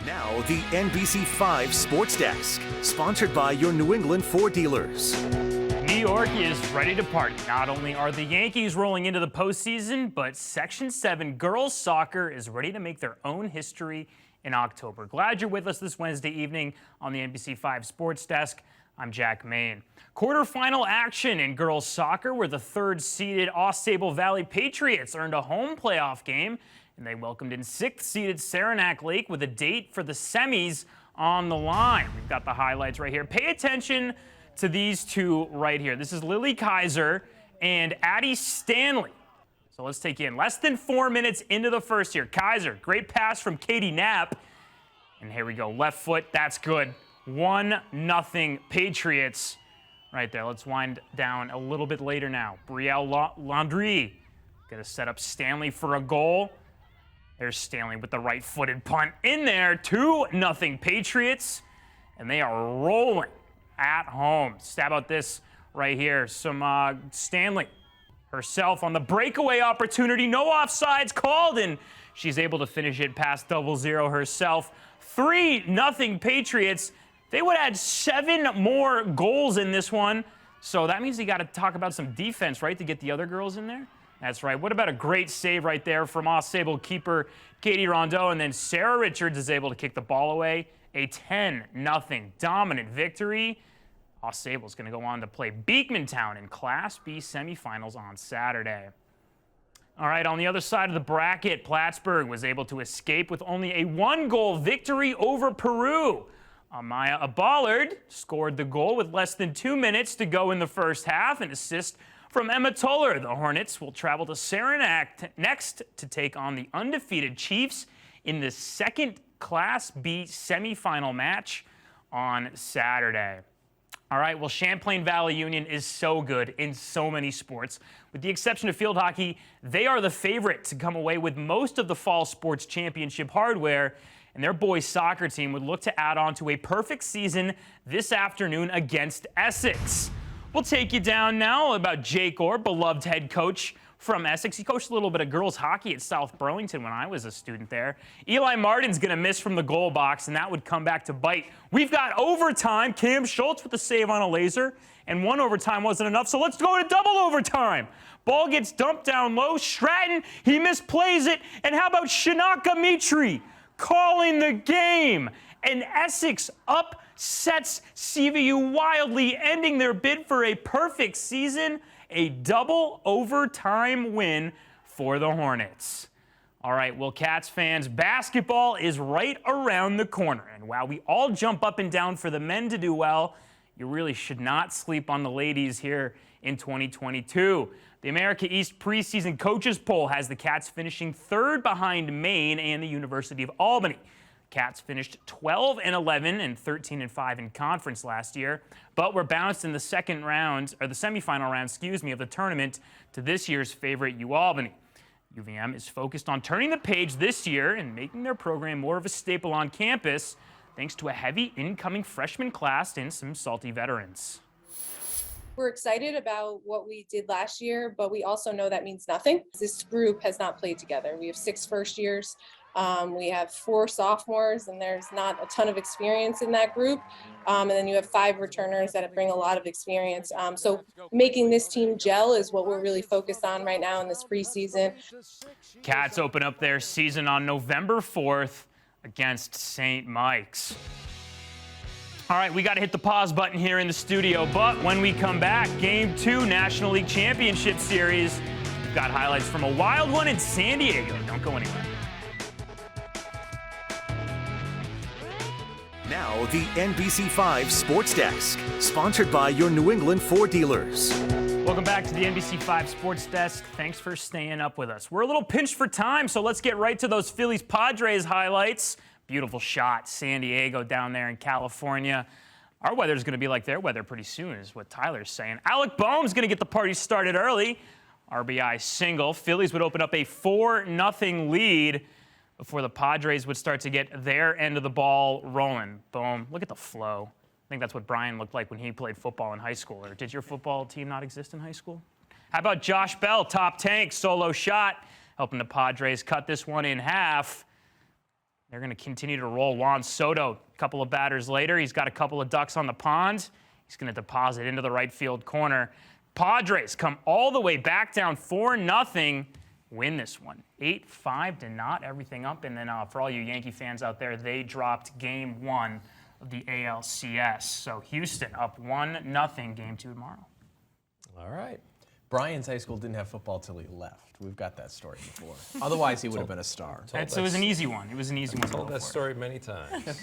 Now, the NBC5 Sports Desk, sponsored by your New England Ford dealers. New York is ready to party. Not only are the Yankees rolling into the postseason, but Section 7 girls soccer is ready to make their own history in October. Glad you're with us this Wednesday evening on the NBC5 Sports Desk. I'm Jack Main. Quarterfinal action in girls soccer, where the third-seeded Sable Valley Patriots earned a home playoff game, and they welcomed in sixth-seeded Saranac Lake with a date for the semis on the line. We've got the highlights right here. Pay attention to these two right here. This is Lily Kaiser and Addie Stanley. So let's take you in. Less than 4 minutes into the first here. Kaiser, great pass from Katie Knapp. And here we go. Left foot, that's good. 1-0 Patriots right there. Let's wind down a little bit later now. Brielle Landry going to set up Stanley for a goal. There's Stanley with the right-footed punt in there. 2-0 Patriots, and they are rolling at home. How about this right here? Some Stanley herself on the breakaway opportunity. No offsides called, and she's able to finish it past 0-0 herself. 3-0 Patriots. They would add 7 more goals in this one. So that means you got to talk about some defense, right, to get the other girls in there? That's right. What about a great save right there from Sable keeper Katie Rondeau, and then Sarah Richards is able to kick the ball away. A 10-0 dominant victory. Sable is going to go on to play Beekmantown in Class B semifinals on Saturday. All right, on the other side of the bracket, Plattsburgh was able to escape with only a 1-goal victory over Peru. Amaya Ballard scored the goal with less than 2 minutes to go in the first half. An assist from Emma Toller. The Hornets will travel to Saranac next to take on the undefeated Chiefs in the second Class B semifinal match on Saturday. All right, well, Champlain Valley Union is so good in so many sports. With the exception of field hockey, they are the favorite to come away with most of the fall sports championship hardware, and their boys soccer team would look to add on to a perfect season this afternoon against Essex. We'll take you down now about Jake Orr, beloved head coach from Essex. He coached a little bit of girls hockey at South Burlington when I was a student there. Eli Martin's going to miss from the goal box, and that would come back to bite. We've got overtime. Cam Schultz with a save on a laser, and one overtime wasn't enough, so let's go to double overtime. Ball gets dumped down low. Stratton, he misplays it. And how about Shanaka Mitri calling the game? And Essex upsets CVU wildly, ending their bid for a perfect season. A double overtime win for the Hornets. All right, well, Cats fans, basketball is right around the corner. And while we all jump up and down for the men to do well, you really should not sleep on the ladies here in 2022. The America East preseason coaches poll has the Cats finishing third behind Maine and the University of Albany. Cats finished 12-11 and 13-5 in conference last year, but were bounced in the second round, or the semifinal round, of the tournament to this year's favorite, UAlbany. UVM is focused on turning the page this year and making their program more of a staple on campus, thanks to a heavy incoming freshman class and some salty veterans. We're excited about what we did last year, but we also know that means nothing. This group has not played together. We have 6 first years. We have 4 sophomores, and there's not a ton of experience in that group. And then you have 5 returners that bring a lot of experience. So making this team gel is what we're really focused on right now in this preseason. Cats open up their season on November 4th against St. Mike's. All right, we got to hit the pause button here in the studio, but when we come back, Game 2 National League Championship Series. We've got highlights from a wild one in San Diego. Don't go anywhere. Now, the NBC5 Sports Desk, sponsored by your New England Ford dealers. Welcome back to the NBC5 Sports Desk. Thanks for staying up with us. We're a little pinched for time, so let's get right to those Phillies Padres highlights. Beautiful shot, San Diego down there in California. Our weather's going to be like their weather pretty soon, is what Tyler's saying. Alec Boehm's going to get the party started early. RBI single. Phillies would open up a 4-0 lead before the Padres would start to get their end of the ball rolling. Boom. Look at the flow. I think that's what Brian looked like when he played football in high school. Or did your football team not exist in high school? How about Josh Bell, top tank, solo shot, helping the Padres cut this one in half. They're going to continue to roll. Juan Soto, a couple of batters later, he's got a couple of ducks on the pond. He's going to deposit into the right field corner. Padres come all the way back down 4-0, win this one. 8-5 to knot everything up. And then for all you Yankee fans out there, they dropped Game 1 of the ALCS. So Houston up 1-0, Game 2 tomorrow. All right. Brian's high school didn't have football till he left. We've got that story before. Otherwise, he would have been a star. It was an easy one. It was an easy one. Told that story many times.